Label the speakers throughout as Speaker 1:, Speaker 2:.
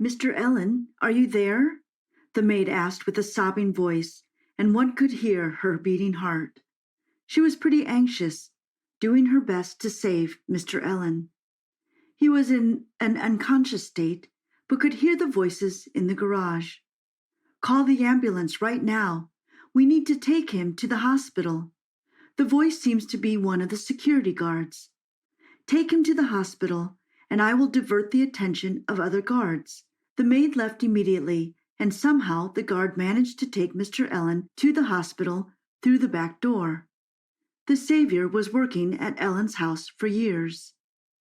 Speaker 1: Mr. Ellen, are you there? The maid asked with a sobbing voice, and one could hear her beating heart. She was pretty anxious, doing her best to save Mr. Ellen. He was in an unconscious state, but could hear the voices in the garage. Call the ambulance right now. We need to take him to the hospital. The voice seems to be one of the security guards. Take him to the hospital, and I will divert the attention of other guards. The maid left immediately, and somehow the guard managed to take Mr. Ellen to the hospital through the back door. The savior was working at Ellen's house for years.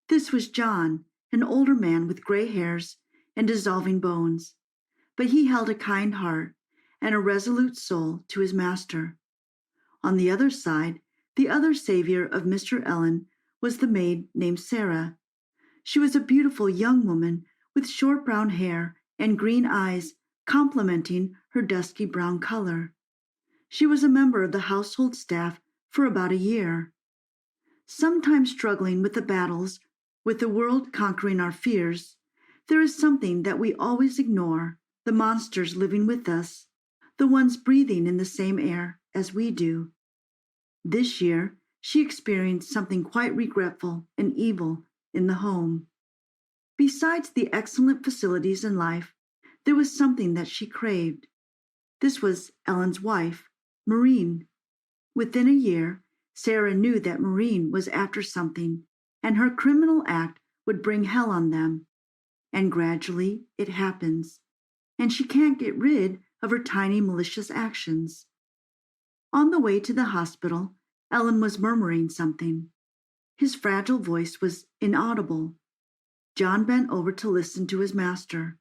Speaker 1: This was John, an older man with gray hairs and dissolving bones, but he held a kind heart and a resolute soul to his master. On the other side, the other savior of Mr. Ellen was the maid named Sara. She was a beautiful young woman with short brown hair and green eyes complementing her dusky brown color. She was a member of the household staff for about a year. Sometimes struggling with the battles, with the world conquering our fears, there is something that we always ignore, the monsters living with us, the ones breathing in the same air as we do. This year, she experienced something quite regretful and evil in the home. Besides the excellent facilities in life, there was something that she craved. This was Ellen's wife, Maureen. Within a year, Sara knew that Maureen was after something, and her criminal act would bring hell on them. And gradually it happens, and she can't get rid of her tiny malicious actions. On the way to the hospital, Ellen was murmuring something. His fragile voice was inaudible. John bent over to listen to his master.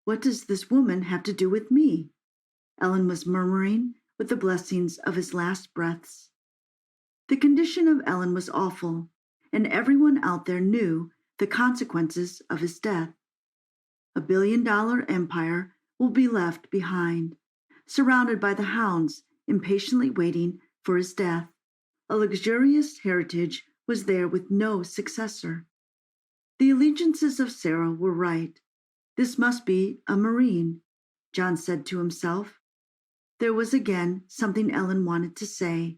Speaker 1: What does this woman have to do with me? Ellen was murmuring with the blessings of his last breaths. The condition of Ellen was awful, and everyone out there knew the consequences of his death. $1 billion empire will be left behind, surrounded by the hounds impatiently waiting for his death. A luxurious heritage was there with no successor. The allegiances of Sara were right. This must be a Marine, John said to himself. There was again something Ellen wanted to say.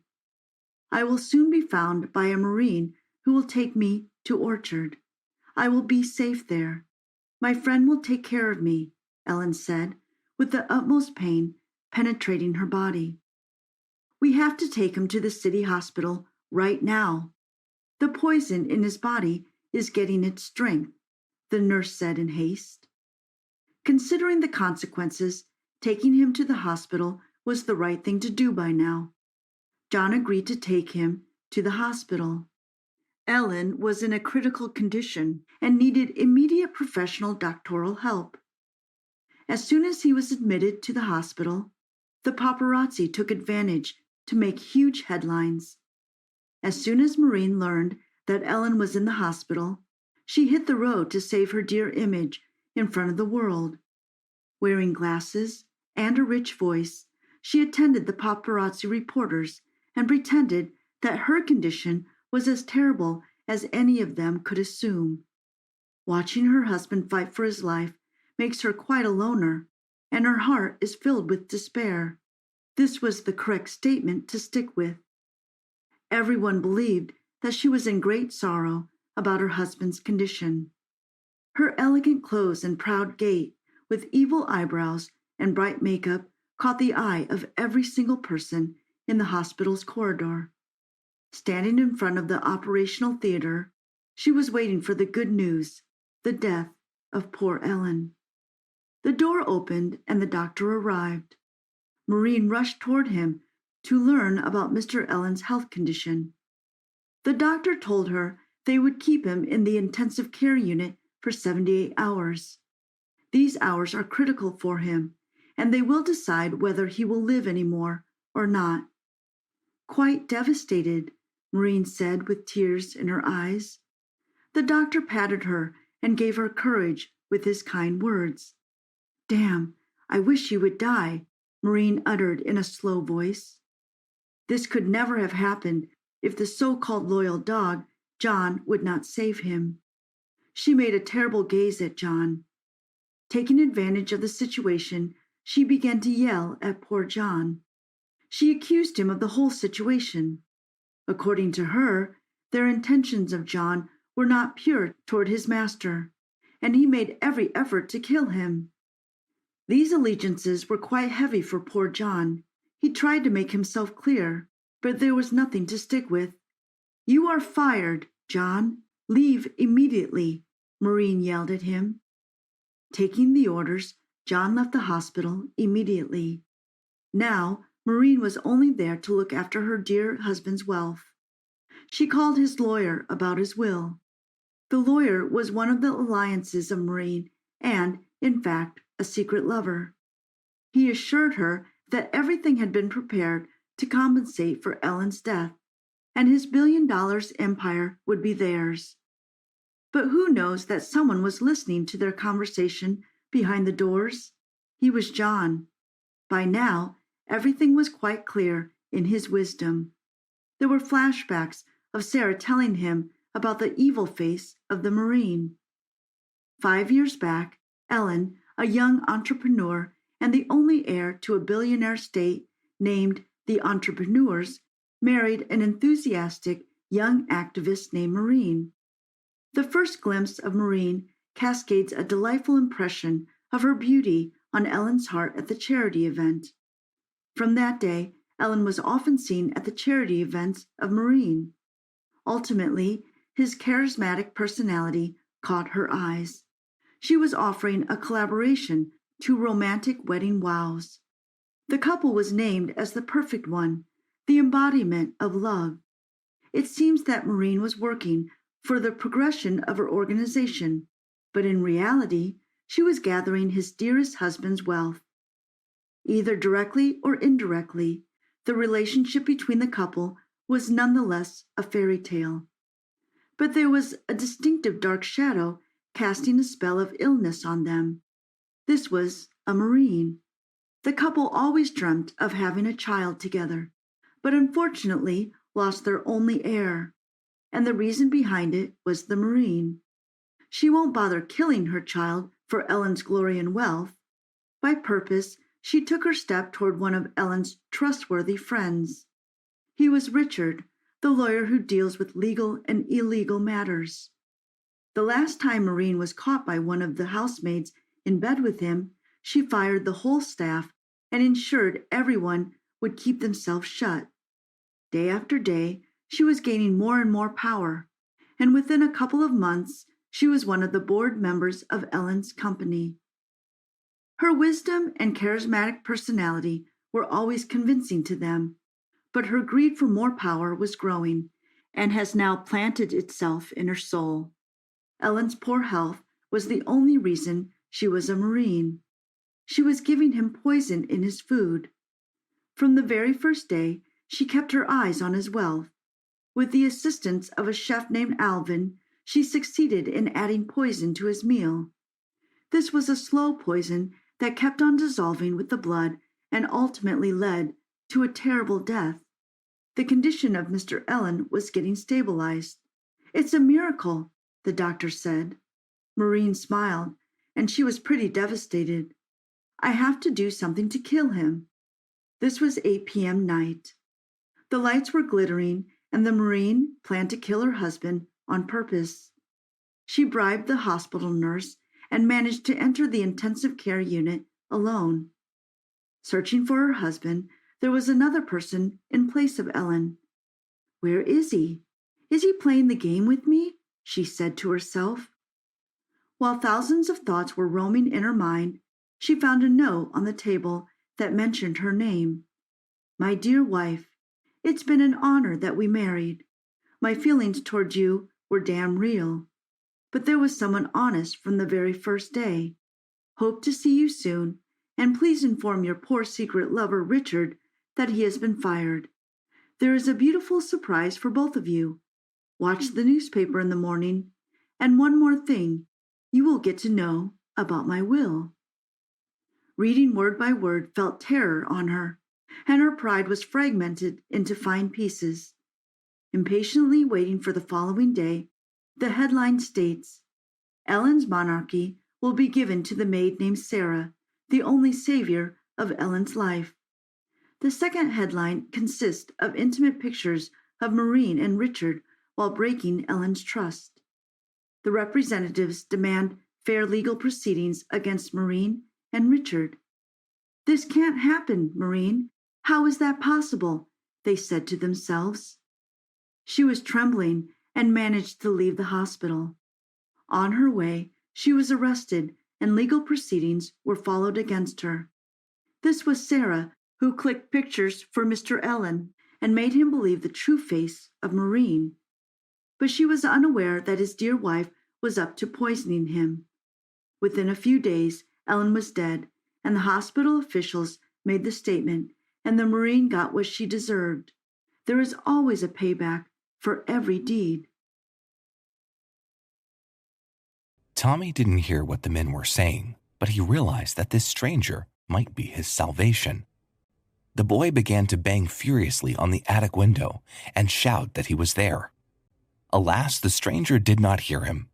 Speaker 1: I will soon be found by a Marine who will take me to Orchard. I will be safe there. My friend will take care of me, Ellen said, with the utmost pain penetrating her body. We have to take him to the city hospital right now. The poison in his body is getting its strength, the nurse said in haste. Considering the consequences, taking him to the hospital was the right thing to do by now. John agreed to take him to the hospital. Ellen was in a critical condition and needed immediate professional doctoral help. As soon as he was admitted to the hospital, the paparazzi took advantage to make huge headlines. As soon as Maureen learned that Ellen was in the hospital, she hit the road to save her dear image in front of the world. Wearing glasses and a rich voice, she attended the paparazzi reporters and pretended that her condition was as terrible as any of them could assume. Watching her husband fight for his life makes her quite a loner, and her heart is filled with despair. This was the correct statement to stick with. Everyone believed that she was in great sorrow about her husband's condition. Her elegant clothes and proud gait, with evil eyebrows and bright makeup, caught the eye of every single person in the hospital's corridor. Standing in front of the operational theater, she was waiting for the good news, the death of poor Ellen. The door opened and the doctor arrived. Maureen rushed toward him to learn about Mr. Ellen's health condition. The doctor told her they would keep him in the intensive care unit for 78 hours. These hours are critical for him, and they will decide whether he will live anymore or not. Quite devastated, Maureen said with tears in her eyes. The doctor patted her and gave her courage with his kind words. Damn, I wish you would die, Maureen uttered in a slow voice. This could never have happened if the so-called loyal dog, John, would not save him. She made a terrible gaze at John. Taking advantage of the situation, she began to yell at poor John. She accused him of the whole situation. According to her, their intentions of John were not pure toward his master, and he made every effort to kill him. These allegiances were quite heavy for poor John. He tried to make himself clear, but there was nothing to stick with. "You are fired, John. Leave immediately," Maureen yelled at him. Taking the orders, John left the hospital immediately. Now, Maureen was only there to look after her dear husband's wealth. She called his lawyer about his will. The lawyer was one of the alliances of Maureen and, in fact, a secret lover. He assured her that everything had been prepared to compensate for Ellen's death, and his $1 billion empire would be theirs. But who knows that someone was listening to their conversation behind the doors? He was John. By now, everything was quite clear in his wisdom. There were flashbacks of Sara telling him about the evil face of the Marine. 5 years back, Ellen, a young entrepreneur and the only heir to a billionaire state named the Entrepreneurs, married an enthusiastic young activist named Maureen. The first glimpse of Maureen cascades a delightful impression of her beauty on Ellen's heart at the charity event. From that day, Ellen was often seen at the charity events of Maureen. Ultimately, his charismatic personality caught her eyes. She was offering a collaboration to romantic wedding vows. The couple was named as the perfect one, the embodiment of love. It seems that Maureen was working for the progression of her organization, but in reality, she was gathering his dearest husband's wealth. Either directly or indirectly, the relationship between the couple was nonetheless a fairy tale. But there was a distinctive dark shadow casting a spell of illness on them. This was a Marine. The couple always dreamt of having a child together, but unfortunately lost their only heir. And the reason behind it was the Marine. She won't bother killing her child for Ellen's glory and wealth. By purpose, she took her step toward one of Ellen's trustworthy friends. He was Richard, the lawyer who deals with legal and illegal matters. The last time Maureen was caught by one of the housemaids in bed with him, she fired the whole staff and ensured everyone would keep themselves shut. Day after day, she was gaining more and more power, and within a couple of months, she was one of the board members of Ellen's company. Her wisdom and charismatic personality were always convincing to them, but her greed for more power was growing and has now planted itself in her soul. Ellen's poor health was the only reason she was a Marine. She was giving him poison in his food. From the very first day, she kept her eyes on his wealth. With the assistance of a chef named Alvin, she succeeded in adding poison to his meal. This was a slow poison that kept on dissolving with the blood and ultimately led to a terrible death. The condition of Mr. Ellen was getting stabilized. "It's a miracle," the doctor said. Maureen smiled, and she was pretty devastated. "I have to do something to kill him." This was 8 p.m. night. The lights were glittering, and the Marine planned to kill her husband on purpose. She bribed the hospital nurse and managed to enter the intensive care unit alone. Searching for her husband, there was another person in place of Ellen. "Where is he? Is he playing the game with me?" she said to herself. While thousands of thoughts were roaming in her mind, she found a note on the table that mentioned her name. "My dear wife, it's been an honor that we married. My feelings toward you were damn real. But there was someone honest from the very first day. Hope to see you soon, and please inform your poor secret lover Richard that he has been fired. There is a beautiful surprise for both of you. Watch the newspaper in the morning, and one more thing, you will get to know about my will." Reading word by word felt terror on her, and her pride was fragmented into fine pieces. Impatiently waiting for the following day, the headline states, "Ellen's monarchy will be given to the maid named Sara, the only savior of Ellen's life. The second headline consists of intimate pictures of Maureen and Richard while breaking Ellen's trust. The representatives demand fair legal proceedings against Maureen and Richard. "This can't happen, Maureen. How is that possible?" they said to themselves. She was trembling and managed to leave the hospital. On her way, she was arrested and legal proceedings were followed against her. This was Sara, who clicked pictures for Mr. Ellen and made him believe the true face of Maureen. But she was unaware that his dear wife was up to poisoning him. Within a few days, Ellen was dead, and the hospital officials made the statement, and the Maureen got what she deserved. There is always a payback for every deed.
Speaker 2: Tommy didn't hear what the men were saying, but he realized that this stranger might be his salvation. The boy began to bang furiously on the attic window and shout that he was there. Alas, the stranger did not hear him.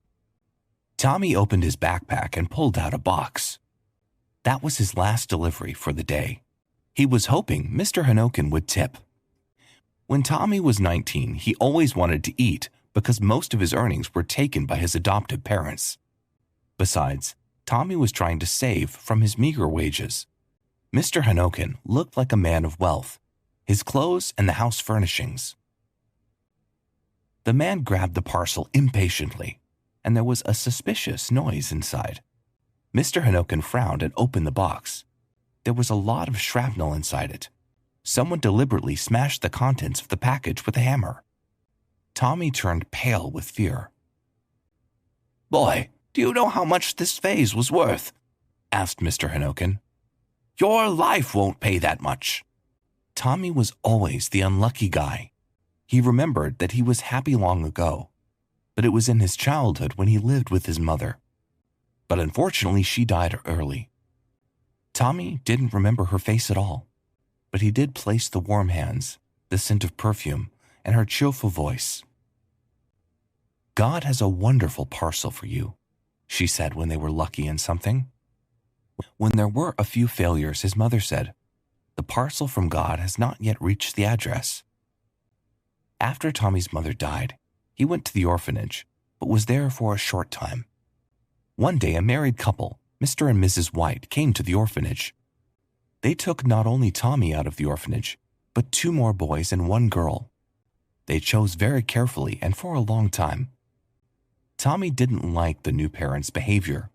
Speaker 2: Tommy opened his backpack and pulled out a box. That was his last delivery for the day. He was hoping Mr. Hanokin would tip. When Tommy was 19, he always wanted to eat because most of his earnings were taken by his adoptive parents. Besides, Tommy was trying to save from his meager wages. Mr. Hanokin looked like a man of wealth, his clothes and the house furnishings. The man grabbed the parcel impatiently, and there was a suspicious noise inside. Mr. Hanokin frowned and opened the box. There was a lot of shrapnel inside it. Someone deliberately smashed the contents of the package with a hammer. Tommy turned pale with fear. "Boy, do you know how much this vase was worth?" asked Mr. Hanokin. "Your life won't pay that much." Tommy was always the unlucky guy. He remembered that he was happy long ago, but it was in his childhood when he lived with his mother. But unfortunately, she died early. Tommy didn't remember her face at all, but he did place the warm hands, the scent of perfume, and her cheerful voice. "God has a wonderful parcel for you," she said when they were lucky in something. When there were a few failures, his mother said, "The parcel from God has not yet reached the address." After Tommy's mother died, he went to the orphanage, but was there for a short time. One day, a married couple, Mr. and Mrs. White, came to the orphanage. They took not only Tommy out of the orphanage, but 2 more boys and 1 girl. They chose very carefully and for a long time. Tommy didn't like the new parents' behavior.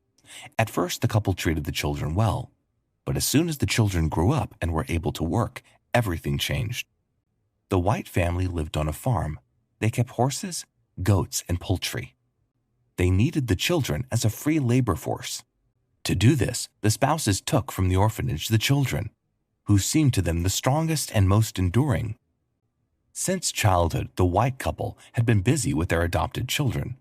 Speaker 2: At first, the couple treated the children well, but as soon as the children grew up and were able to work, everything changed. The White family lived on a farm. They kept horses, goats, and poultry. They needed the children as a free labor force. To do this, the spouses took from the orphanage the children, who seemed to them the strongest and most enduring. Since childhood, the White couple had been busy with their adopted children.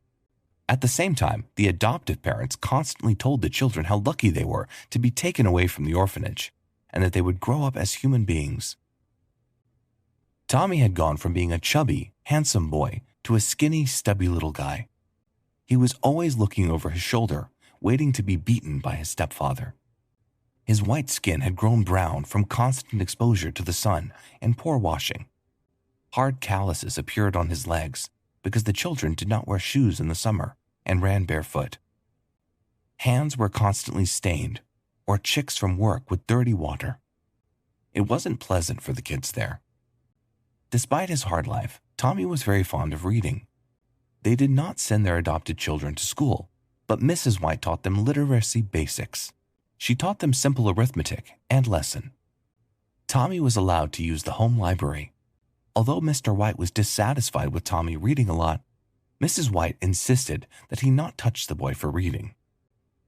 Speaker 2: At the same time, the adoptive parents constantly told the children how lucky they were to be taken away from the orphanage, and that they would grow up as human beings. Tommy had gone from being a chubby, handsome boy to a skinny, stubby little guy. He was always looking over his shoulder, waiting to be beaten by his stepfather. His white skin had grown brown from constant exposure to the sun and poor washing. Hard calluses appeared on his legs because the children did not wear shoes in the summer and ran barefoot. Hands were constantly stained, or chicks from work with dirty water. It wasn't pleasant for the kids there. Despite his hard life, Tommy was very fond of reading. They did not send their adopted children to school, but Mrs. White taught them literacy basics. She taught them simple arithmetic and lesson. Tommy was allowed to use the home library. Although Mr. White was dissatisfied with Tommy reading a lot, Mrs. White insisted that he not touch the boy for reading.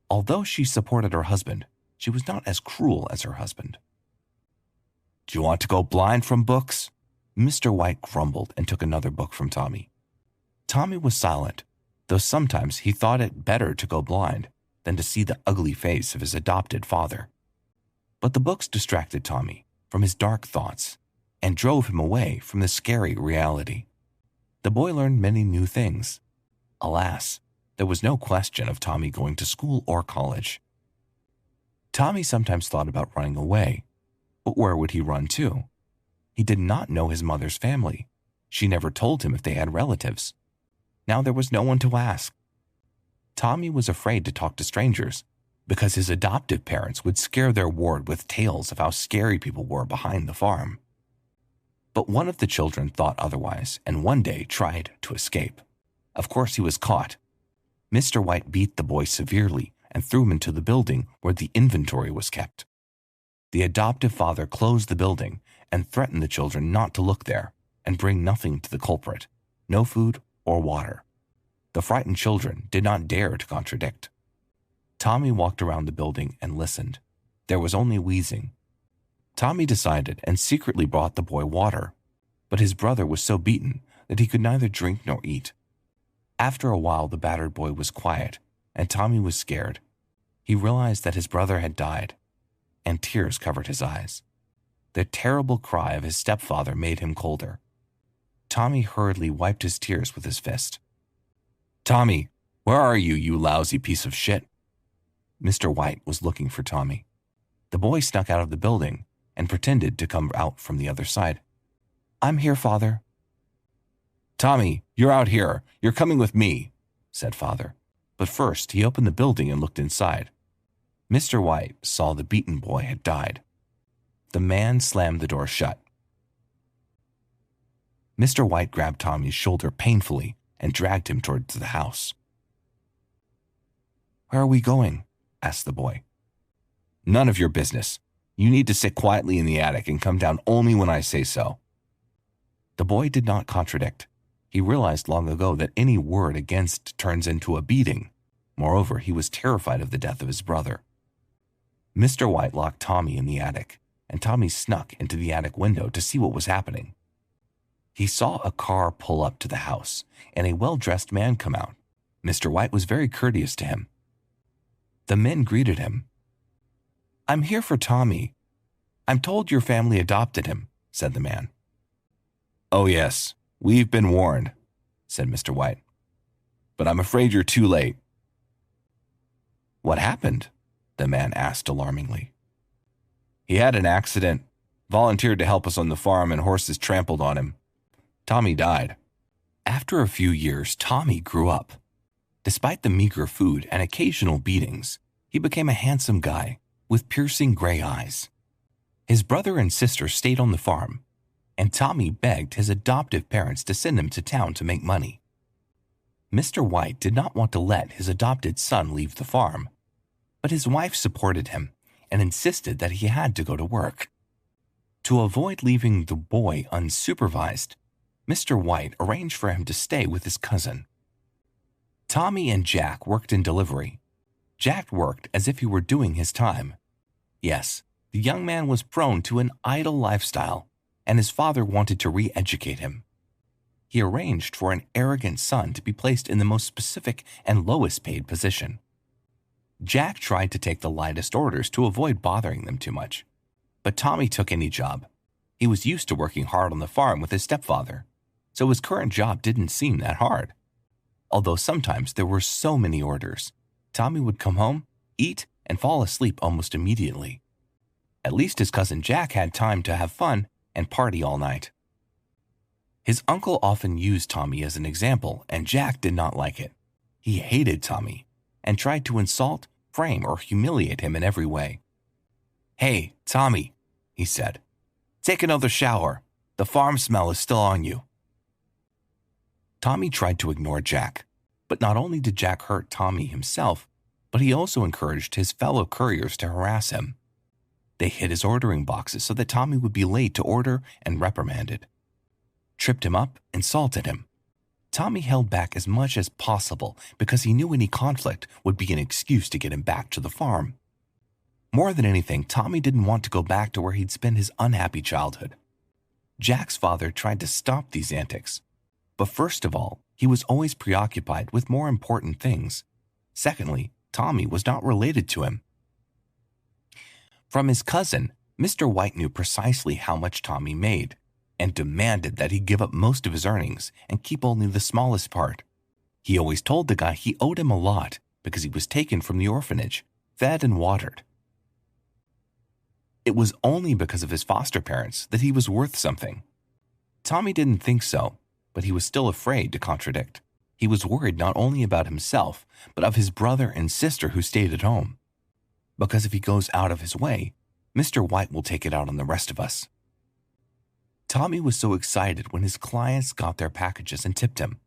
Speaker 2: Although she supported her husband, she was not as cruel as her husband. "Do you want to go blind from books?" Mr. White grumbled and took another book from Tommy. Tommy was silent, though sometimes he thought it better to go blind than to see the ugly face of his adopted father. But the books distracted Tommy from his dark thoughts and drove him away from the scary reality. The boy learned many new things. Alas, There was no question of Tommy going to school or college. Tommy sometimes thought about running away, but where would he run to? He did not know his mother's family. She never told him if they had relatives. Now there was no one to ask. Tommy was afraid to talk to strangers because his adoptive parents would scare their ward with tales of how scary people were behind the farm. But one of the children thought otherwise and one day tried to escape. Of course, he was caught. Mr. White beat the boy severely and threw him into the building where the inventory was kept. The adoptive father closed the building and threatened the children not to look there and bring nothing to the culprit, no food or water. The frightened children did not dare to contradict. Tommy walked around the building and listened. There was only wheezing. Tommy decided and secretly brought the boy water, but his brother was so beaten that he could neither drink nor eat. After a while, the battered boy was quiet, and Tommy was scared. He realized that his brother had died, and tears covered his eyes. The terrible cry of his stepfather made him colder. Tommy hurriedly wiped his tears with his fist. "Tommy, where are you, you lousy piece of shit?" Mr. White was looking for Tommy. The boy snuck out of the building and pretended to come out from the other side. "I'm here, Father." "Tommy, you're out here. You're coming with me," said Father. But first he opened the building and looked inside. Mr. White saw the beaten boy had died. The man slammed the door shut. Mr. White grabbed Tommy's shoulder painfully and dragged him towards the house. "Where are we going?" asked the boy. "None of your business. You need to sit quietly in the attic and come down only when I say so." The boy did not contradict. He realized long ago that any word against turns into a beating. Moreover, he was terrified of the death of his brother. Mr. White locked Tommy in the attic, and Tommy snuck into the attic window to see what was happening. He saw a car pull up to the house and a well-dressed man come out. Mr. White was very courteous to him. The men greeted him. "I'm here for Tommy. I'm told your family adopted him," said the man. "Oh yes, we've been warned," said Mr. White. "But I'm afraid you're too late." "What happened?" the man asked alarmingly. "He had an accident, volunteered to help us on the farm, and horses trampled on him. Tommy died." After a few years, Tommy grew up. Despite the meager food and occasional beatings, he became a handsome guy with piercing gray eyes. His brother and sister stayed on the farm, and Tommy begged his adoptive parents to send him to town to make money. Mr. White did not want to let his adopted son leave the farm, but his wife supported him and insisted that he had to go to work. To avoid leaving the boy unsupervised, Mr. White arranged for him to stay with his cousin. Tommy and Jack worked in delivery. Jack worked as if he were doing his time. Yes, the young man was prone to an idle lifestyle, and his father wanted to re-educate him. He arranged for an arrogant son to be placed in the most specific and lowest paid position. Jack tried to take the lightest orders to avoid bothering them too much, but Tommy took any job. He was used to working hard on the farm with his stepfather, so his current job didn't seem that hard. Although sometimes there were so many orders, Tommy would come home, eat, and fall asleep almost immediately. At least his cousin Jack had time to have fun and party all night. His uncle often used Tommy as an example, and Jack did not like it. He hated Tommy and tried to insult, frame, or humiliate him in every way. "Hey, Tommy," he said, "take another shower. The farm smell is still on you." Tommy tried to ignore Jack, but not only did Jack hurt Tommy himself, but he also encouraged his fellow couriers to harass him. They hid his ordering boxes so that Tommy would be late to order and reprimanded. Tripped him up, insulted him. Tommy held back as much as possible because he knew any conflict would be an excuse to get him back to the farm. More than anything, Tommy didn't want to go back to where he'd spent his unhappy childhood. Jack's father tried to stop these antics. But first of all, he was always preoccupied with more important things. Secondly, Tommy was not related to him. From his cousin, Mr. White knew precisely how much Tommy made and demanded that he give up most of his earnings and keep only the smallest part. He always told the guy he owed him a lot because he was taken from the orphanage, fed and watered. It was only because of his foster parents that he was worth something. Tommy didn't think so, but he was still afraid to contradict. He was worried not only about himself, but of his brother and sister who stayed at home. Because if he goes out of his way, Mr. White will take it out on the rest of us. Tommy was so excited when his clients got their packages and tipped him.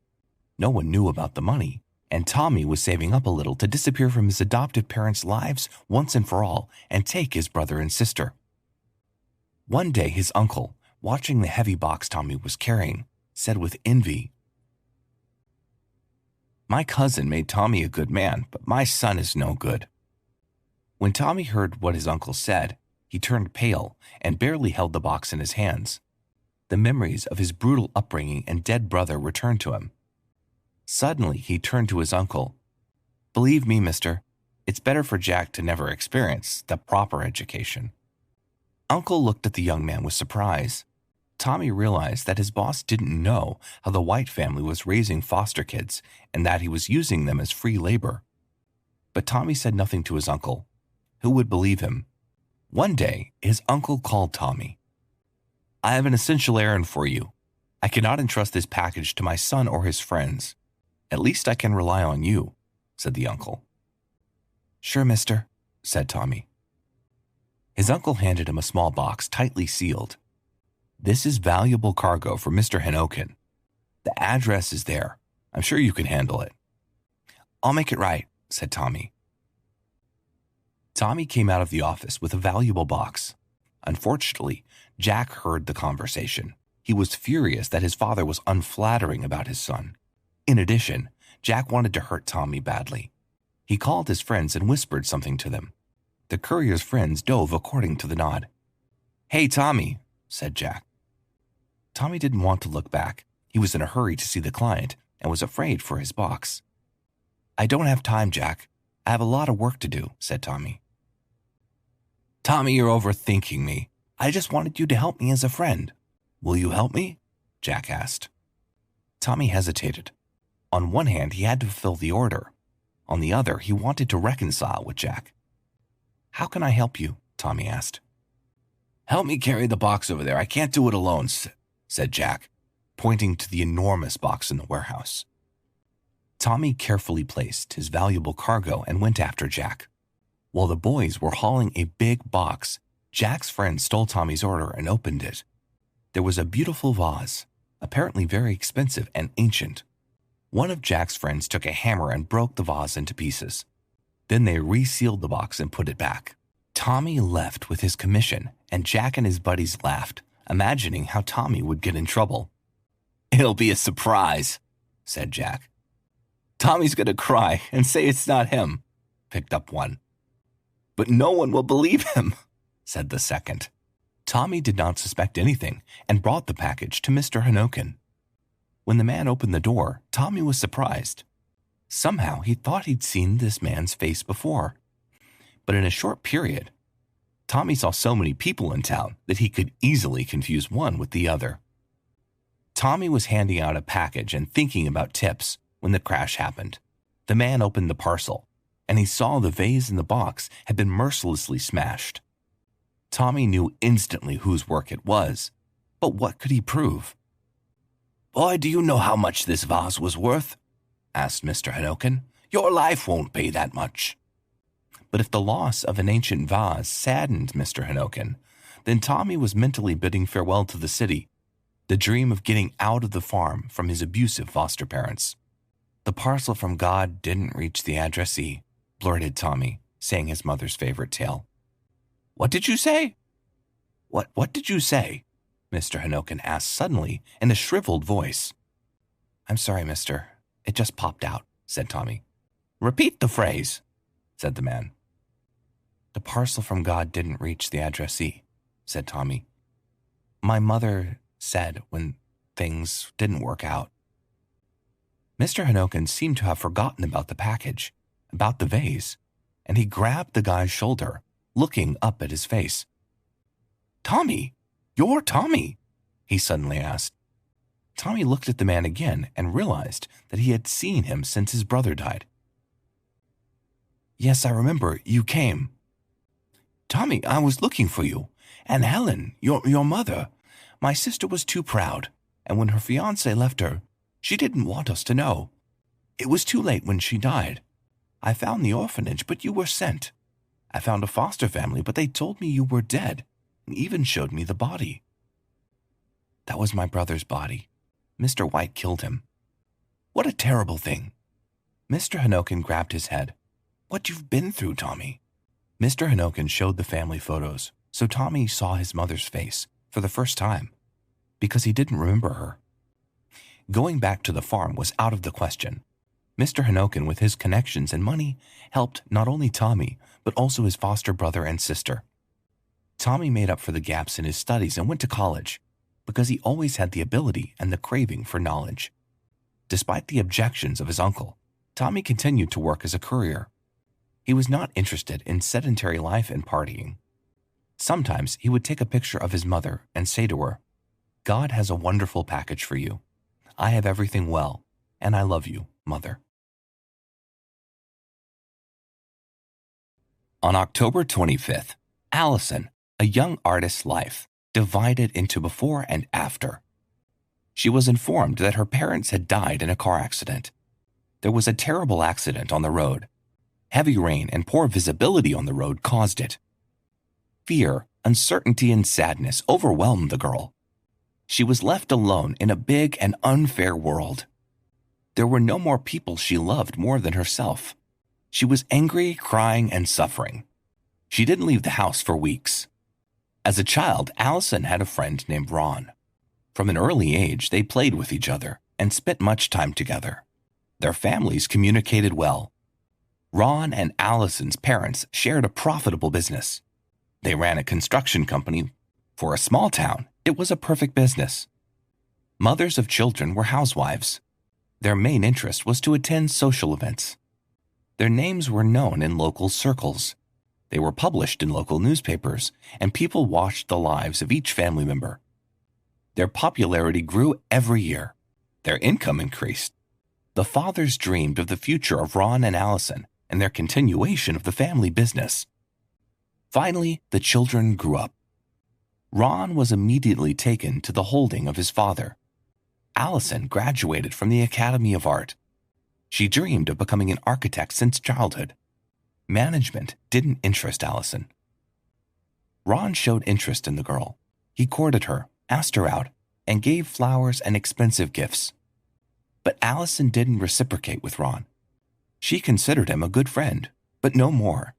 Speaker 2: No one knew about the money, and Tommy was saving up a little to disappear from his adopted parents' lives once and for all and take his brother and sister. One day his uncle, watching the heavy box Tommy was carrying, said with envy, "My cousin made Tommy a good man, but my son is no good." When Tommy heard what his uncle said, he turned pale and barely held the box in his hands. The memories of his brutal upbringing and dead brother returned to him. Suddenly, he turned to his uncle. "Believe me, mister, it's better for Jack to never experience the proper education." Uncle looked at the young man with surprise. Tommy realized that his boss didn't know how the White family was raising foster kids and that he was using them as free labor. But Tommy said nothing to his uncle. Who would believe him? One day, his uncle called Tommy. "I have an essential errand for you. I cannot entrust this package to my son or his friends. At least I can rely on you," said the uncle. "Sure, mister," said Tommy. His uncle handed him a small box tightly sealed. "This is valuable cargo for Mr. Henokin. The address is there. I'm sure you can handle it." "I'll make it right," said Tommy. Tommy came out of the office with a valuable box. Unfortunately, Jack heard the conversation. He was furious that his father was unflattering about his son. In addition, Jack wanted to hurt Tommy badly. He called his friends and whispered something to them. The courier's friends dove according to the nod. "Hey, Tommy," said Jack. Tommy didn't want to look back. He was in a hurry to see the client and was afraid for his box. "I don't have time, Jack. I have a lot of work to do," said Tommy. "Tommy, you're overthinking me. I just wanted you to help me as a friend. Will you help me?" Jack asked. Tommy hesitated. On one hand, he had to fulfill the order. On the other, he wanted to reconcile with Jack. "How can I help you?" Tommy asked. "Help me carry the box over there. I can't do it alone," said Jack, pointing to the enormous box in the warehouse. Tommy carefully placed his valuable cargo and went after Jack. While the boys were hauling a big box, Jack's friend stole Tommy's order and opened it. There was a beautiful vase, apparently very expensive and ancient. One of Jack's friends took a hammer and broke the vase into pieces. Then they resealed the box and put it back. Tommy left with his commission, and Jack and his buddies laughed, imagining how Tommy would get in trouble. "It'll be a surprise," said Jack. "Tommy's going to cry and say it's not him," picked up one. "But no one will believe him," said the second. Tommy did not suspect anything and brought the package to Mr. Henokin. When the man opened the door, Tommy was surprised. Somehow he thought he'd seen this man's face before. But in a short period, Tommy saw so many people in town that he could easily confuse one with the other. Tommy was handing out a package and thinking about tips when the crash happened. The man opened the parcel, and he saw the vase in the box had been mercilessly smashed. Tommy knew instantly whose work it was, but what could he prove? "Boy, do you know how much this vase was worth?" asked Mr. Henokin. "Your life won't pay that much." But if the loss of an ancient vase saddened Mr. Henokin, then Tommy was mentally bidding farewell to the city, the dream of getting out of the farm from his abusive foster parents. "The parcel from God didn't reach the addressee," blurted Tommy, saying his mother's favorite tale. "What did you say?" What did you say?" Mr. Henokin asked suddenly in a shriveled voice. "I'm sorry, mister. It just popped out," said Tommy. "Repeat the phrase," said the man. "The parcel from God didn't reach the addressee," said Tommy. "My mother said when things didn't work out." Mr. Henokin seemed to have forgotten about the package, about the vase, and he grabbed the guy's shoulder, looking up at his face. "Tommy, you're Tommy," he suddenly asked. Tommy looked at the man again and realized that he had seen him since his brother died. "Yes, I remember. You came." "Tommy, I was looking for you. And Helen, your mother. My sister was too proud, and when her fiancé left her, she didn't want us to know. It was too late when she died. I found the orphanage, but you were sent. I found a foster family, but they told me you were dead, and even showed me the body." "That was my brother's body. Mr. White killed him." "What a terrible thing." Mr. Hanokin grabbed his head. "What you've been through, Tommy." Mr. Hanokin showed the family photos, so Tommy saw his mother's face for the first time, because he didn't remember her. Going back to the farm was out of the question. Mr. Hanokin, with his connections and money, helped not only Tommy, but also his foster brother and sister. Tommy made up for the gaps in his studies and went to college, because he always had the ability and the craving for knowledge. Despite the objections of his uncle, Tommy continued to work as a courier. He was not interested in sedentary life and partying. Sometimes he would take a picture of his mother and say to her, "God has a wonderful package for you. I have everything well, and I love you, Mother." On October 25th, Allison, a young artist's life, divided into before and after. She was informed that her parents had died in a car accident. There was a terrible accident on the road. Heavy rain and poor visibility on the road caused it. Fear, uncertainty, and sadness overwhelmed the girl. She was left alone in a big and unfair world. There were no more people she loved more than herself. She was angry, crying, and suffering. She didn't leave the house for weeks. As a child, Allison had a friend named Ron. From an early age, they played with each other and spent much time together. Their families communicated well. Ron and Allison's parents shared a profitable business. They ran a construction company. For a small town, it was a perfect business. Mothers of children were housewives. Their main interest was to attend social events. Their names were known in local circles. They were published in local newspapers, and people watched the lives of each family member. Their popularity grew every year. Their income increased. The fathers dreamed of the future of Ron and Allison and their continuation of the family business. Finally, the children grew up. Ron was immediately taken to the holding of his father. Allison graduated from the Academy of Art. She dreamed of becoming an architect since childhood. Management didn't interest Allison. Ron showed interest in the girl. He courted her, asked her out, and gave flowers and expensive gifts. But Allison didn't reciprocate with Ron. She considered him a good friend, but no more.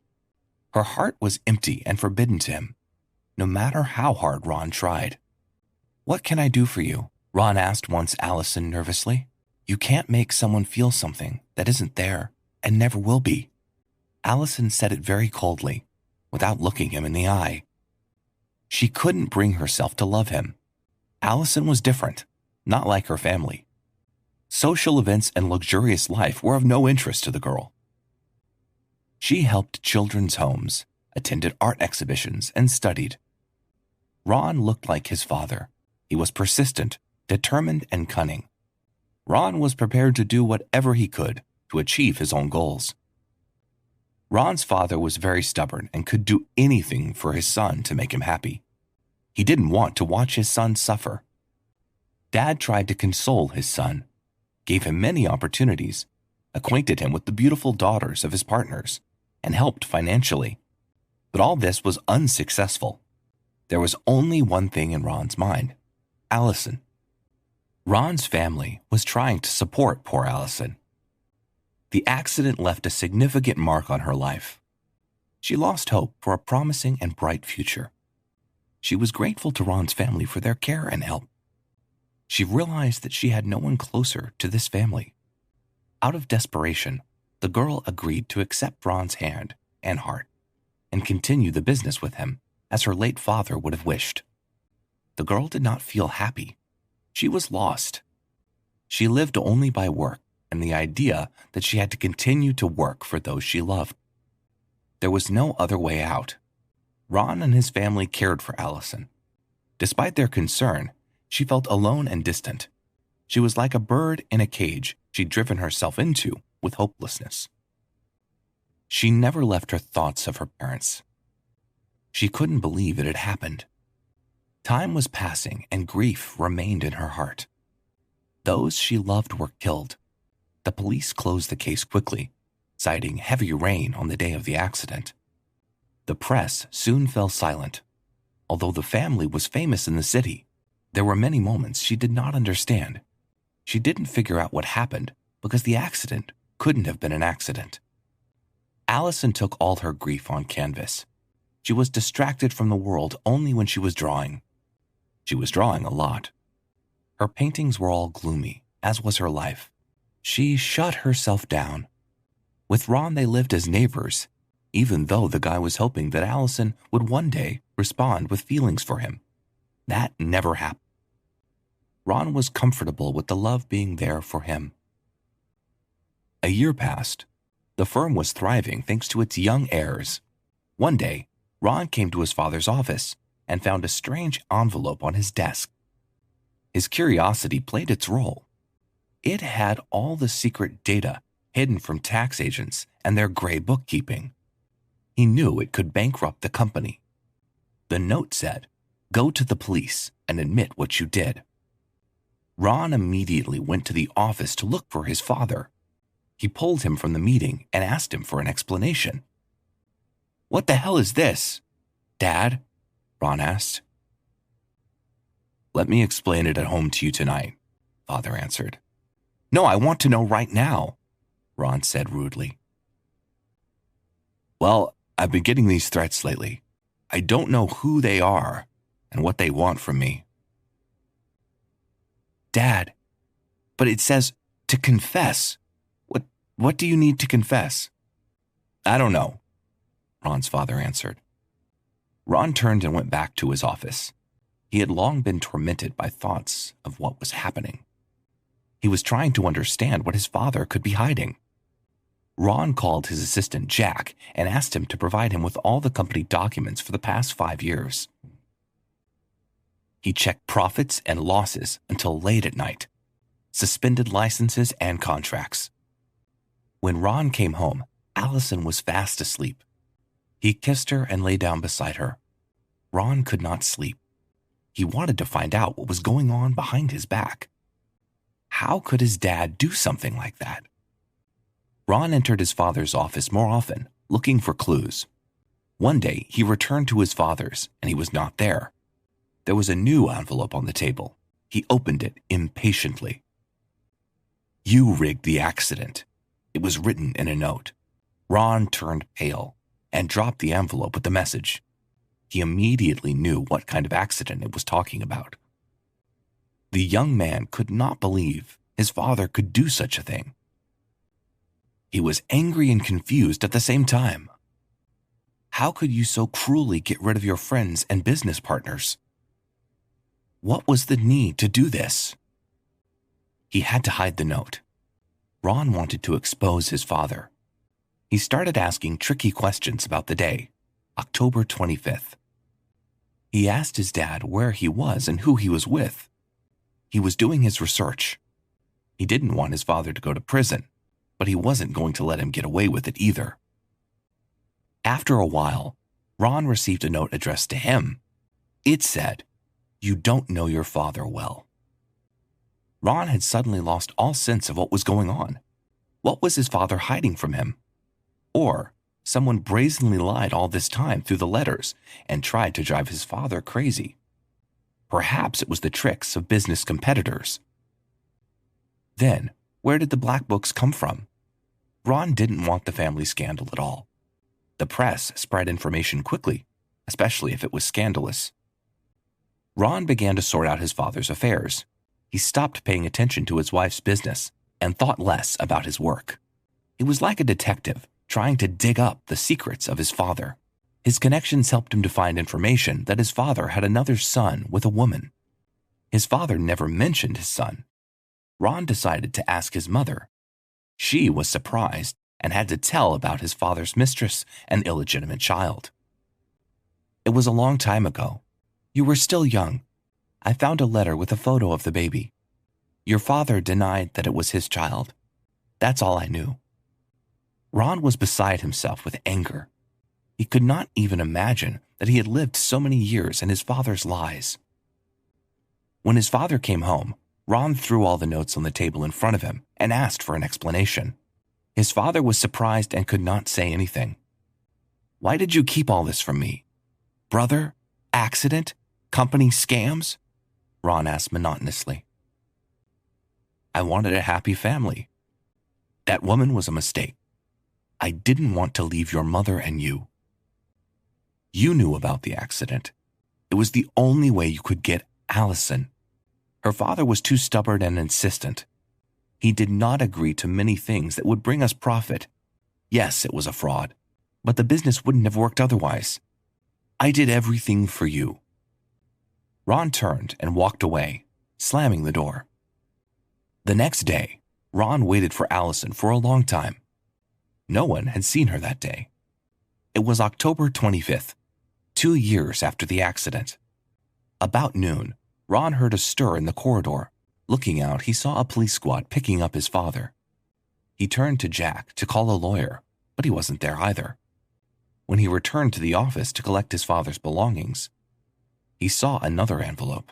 Speaker 2: Her heart was empty and forbidden to him, no matter how hard Ron tried. "What can I do for you?" Ron asked once Allison nervously. "You can't make someone feel something that isn't there and never will be." Allison said it very coldly, without looking him in the eye. She couldn't bring herself to love him. Allison was different, not like her family. Social events and luxurious life were of no interest to the girl. She helped children's homes, attended art exhibitions, and studied. Ron looked like his father. He was persistent, determined, and cunning. Ron was prepared to do whatever he could to achieve his own goals. Ron's father was very stubborn and could do anything for his son to make him happy. He didn't want to watch his son suffer. Dad tried to console his son, gave him many opportunities, acquainted him with the beautiful daughters of his partners, and helped financially. But all this was unsuccessful. There was only one thing in Ron's mind: Allison. Ron's family was trying to support poor Allison. The accident left a significant mark on her life. She lost hope for a promising and bright future. She was grateful to Ron's family for their care and help. She realized that she had no one closer to this family. Out of desperation, the girl agreed to accept Ron's hand and heart and continue the business with him as her late father would have wished. The girl did not feel happy. She was lost. She lived only by work and the idea that she had to continue to work for those she loved. There was no other way out. Ron and his family cared for Allison. Despite their concern, she felt alone and distant. She was like a bird in a cage she'd driven herself into with hopelessness. She never left her thoughts of her parents. She couldn't believe it had happened. Time was passing and grief remained in her heart. Those she loved were killed. The police closed the case quickly, citing heavy rain on the day of the accident. The press soon fell silent. Although the family was famous in the city, there were many moments she did not understand. She didn't figure out what happened because the accident couldn't have been an accident. Allison took all her grief on canvas. She was distracted from the world only when she was drawing. She was drawing a lot. Her paintings were all gloomy, as was her life. She shut herself down. With Ron, they lived as neighbors, even though the guy was hoping that Allison would one day respond with feelings for him. That never happened. Ron was comfortable with the love being there for him. A year passed. The firm was thriving thanks to its young heirs. One day, Ron came to his father's office and found a strange envelope on his desk. His curiosity played its role. It had all the secret data hidden from tax agents and their gray bookkeeping. He knew it could bankrupt the company. The note said, "Go to the police and admit what you did." Ron immediately went to the office to look for his father. He pulled him from the meeting and asked him for an explanation. "What the hell is this, Dad?" Ron asked. "Let me explain it at home to you tonight," Father answered. "No, I want to know right now," Ron said rudely. "Well, I've been getting these threats lately. I don't know who they are and what they want from me." "Dad, but it says to confess. What do you need to confess?" "I don't know," Ron's father answered. Ron turned and went back to his office. He had long been tormented by thoughts of what was happening. He was trying to understand what his father could be hiding. Ron called his assistant Jack and asked him to provide him with all the company documents for the past 5 years. He checked profits and losses until late at night, suspended licenses and contracts. When Ron came home, Allison was fast asleep. He kissed her and lay down beside her. Ron could not sleep. He wanted to find out what was going on behind his back. How could his dad do something like that? Ron entered his father's office more often, looking for clues. One day, he returned to his father's, and he was not there. There was a new envelope on the table. He opened it impatiently. "You rigged the accident," it was written in a note. Ron turned pale and dropped the envelope with the message. He immediately knew what kind of accident it was talking about. The young man could not believe his father could do such a thing. He was angry and confused at the same time. How could you so cruelly get rid of your friends and business partners? What was the need to do this? He had to hide the note. Ron wanted to expose his father. He started asking tricky questions about the day, October 25th. He asked his dad where he was and who he was with. He was doing his research. He didn't want his father to go to prison, but he wasn't going to let him get away with it either. After a while, Ron received a note addressed to him. It said, "You don't know your father well." Ron had suddenly lost all sense of what was going on. What was his father hiding from him? Or someone brazenly lied all this time through the letters and tried to drive his father crazy. Perhaps it was the tricks of business competitors. Then, where did the black books come from? Ron didn't want the family scandal at all. The press spread information quickly, especially if it was scandalous. Ron began to sort out his father's affairs. He stopped paying attention to his wife's business and thought less about his work. He was like a detective trying to dig up the secrets of his father. His connections helped him to find information that his father had another son with a woman. His father never mentioned his son. Ron decided to ask his mother. She was surprised and had to tell about his father's mistress and illegitimate child. "It was a long time ago. You were still young. I found a letter with a photo of the baby. Your father denied that it was his child. That's all I knew. Ron was beside himself with anger. He could not even imagine that he had lived so many years in his father's lies. When his father came home, Ron threw all the notes on the table in front of him and asked for an explanation. His father was surprised and could not say anything. Why did you keep all this from me? Brother? Accident? Company scams? Ron asked monotonously. I wanted a happy family. That woman was a mistake. I didn't want to leave your mother and you. You knew about the accident. It was the only way you could get Allison. Her father was too stubborn and insistent. He did not agree to many things that would bring us profit. Yes, it was a fraud, but the business wouldn't have worked otherwise. I did everything for you. Ron turned and walked away, slamming the door. The next day, Ron waited for Allison for a long time. No one had seen her that day. It was October 25th, 2 years after the accident. About noon, Ron heard a stir in the corridor. Looking out, he saw a police squad picking up his father. He turned to Jack to call a lawyer, but he wasn't there either. When he returned to the office to collect his father's belongings, he saw another envelope.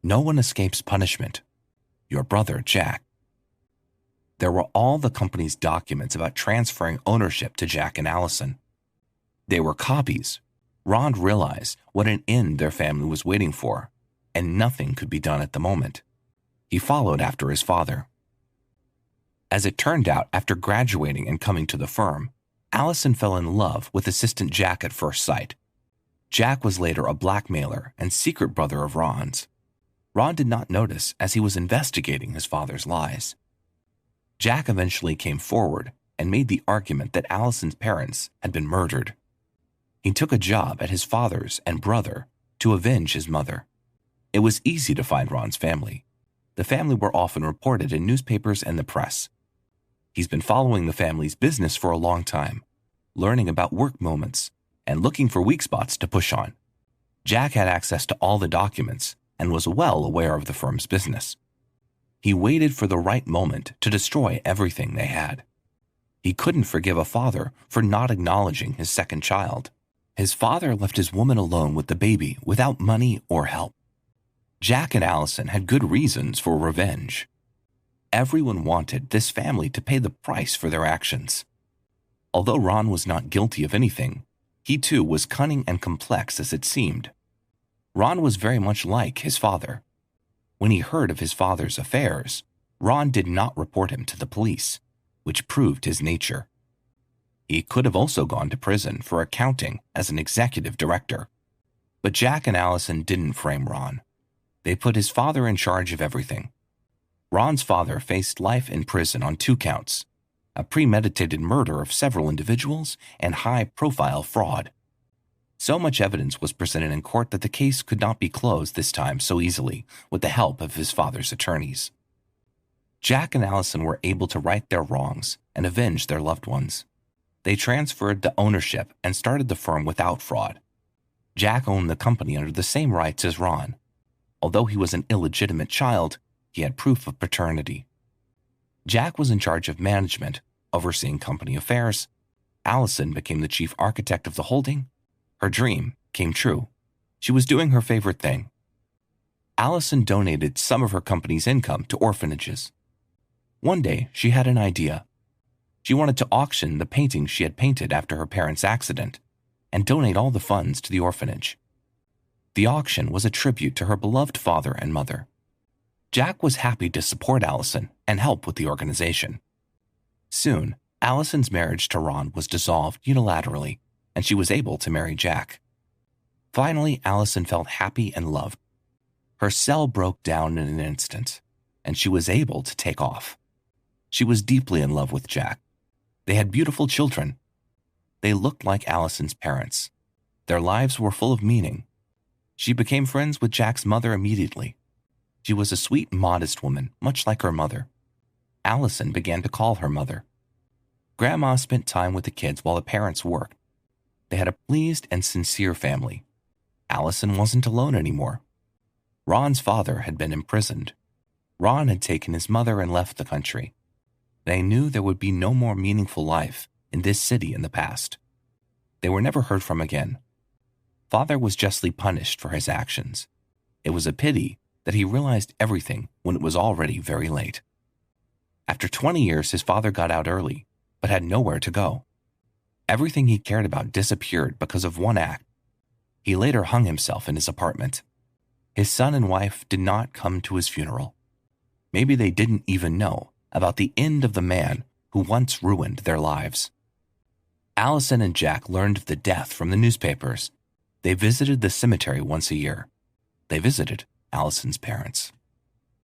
Speaker 2: No one escapes punishment. Your brother, Jack. There were all the company's documents about transferring ownership to Jack and Allison. They were copies. Ron realized what an end their family was waiting for, and nothing could be done at the moment. He followed after his father. As it turned out, after graduating and coming to the firm, Allison fell in love with assistant Jack at first sight. Jack was later a blackmailer and secret brother of Ron's. Ron did not notice as he was investigating his father's lies. Jack eventually came forward and made the argument that Allison's parents had been murdered. He took a job at his father's and brother to avenge his mother. It was easy to find Ron's family. The family were often reported in newspapers and the press. He's been following the family's business for a long time, learning about work moments and looking for weak spots to push on. Jack had access to all the documents and was well aware of the firm's business. He waited for the right moment to destroy everything they had. He couldn't forgive a father for not acknowledging his second child. His father left his woman alone with the baby without money or help. Jack and Allison had good reasons for revenge. Everyone wanted this family to pay the price for their actions. Although Ron was not guilty of anything, he too was cunning and complex as it seemed. Ron was very much like his father. When he heard of his father's affairs, Ron did not report him to the police, which proved his nature. He could have also gone to prison for accounting as an executive director. But Jack and Allison didn't frame Ron. They put his father in charge of everything. Ron's father faced life in prison on 2 counts, a premeditated murder of several individuals and high-profile fraud. So much evidence was presented in court that the case could not be closed this time so easily with the help of his father's attorneys. Jack and Allison were able to right their wrongs and avenge their loved ones. They transferred the ownership and started the firm without fraud. Jack owned the company under the same rights as Ron. Although he was an illegitimate child, he had proof of paternity. Jack was in charge of management, overseeing company affairs. Allison became the chief architect of the holding. Her dream came true. She was doing her favorite thing. Allison donated some of her company's income to orphanages. One day, she had an idea. She wanted to auction the paintings she had painted after her parents' accident and donate all the funds to the orphanage. The auction was a tribute to her beloved father and mother. Jack was happy to support Allison and help with the organization. Soon, Allison's marriage to Ron was dissolved unilaterally, and she was able to marry Jack. Finally, Allison felt happy and loved. Her cell broke down in an instant, and she was able to take off. She was deeply in love with Jack. They had beautiful children. They looked like Allison's parents. Their lives were full of meaning. She became friends with Jack's mother immediately. She was a sweet, modest woman, much like her mother. Allison began to call her mother. Grandma spent time with the kids while the parents worked. They had a pleased and sincere family. Allison wasn't alone anymore. Ron's father had been imprisoned. Ron had taken his mother and left the country. They knew there would be no more meaningful life in this city in the past. They were never heard from again. Father was justly punished for his actions. It was a pity that he realized everything when it was already very late. After 20 years, his father got out early, but had nowhere to go. Everything he cared about disappeared because of one act. He later hung himself in his apartment. His son and wife did not come to his funeral. Maybe they didn't even know about the end of the man who once ruined their lives. Allison and Jack learned of the death from the newspapers. They visited the cemetery once a year. They visited Allison's parents.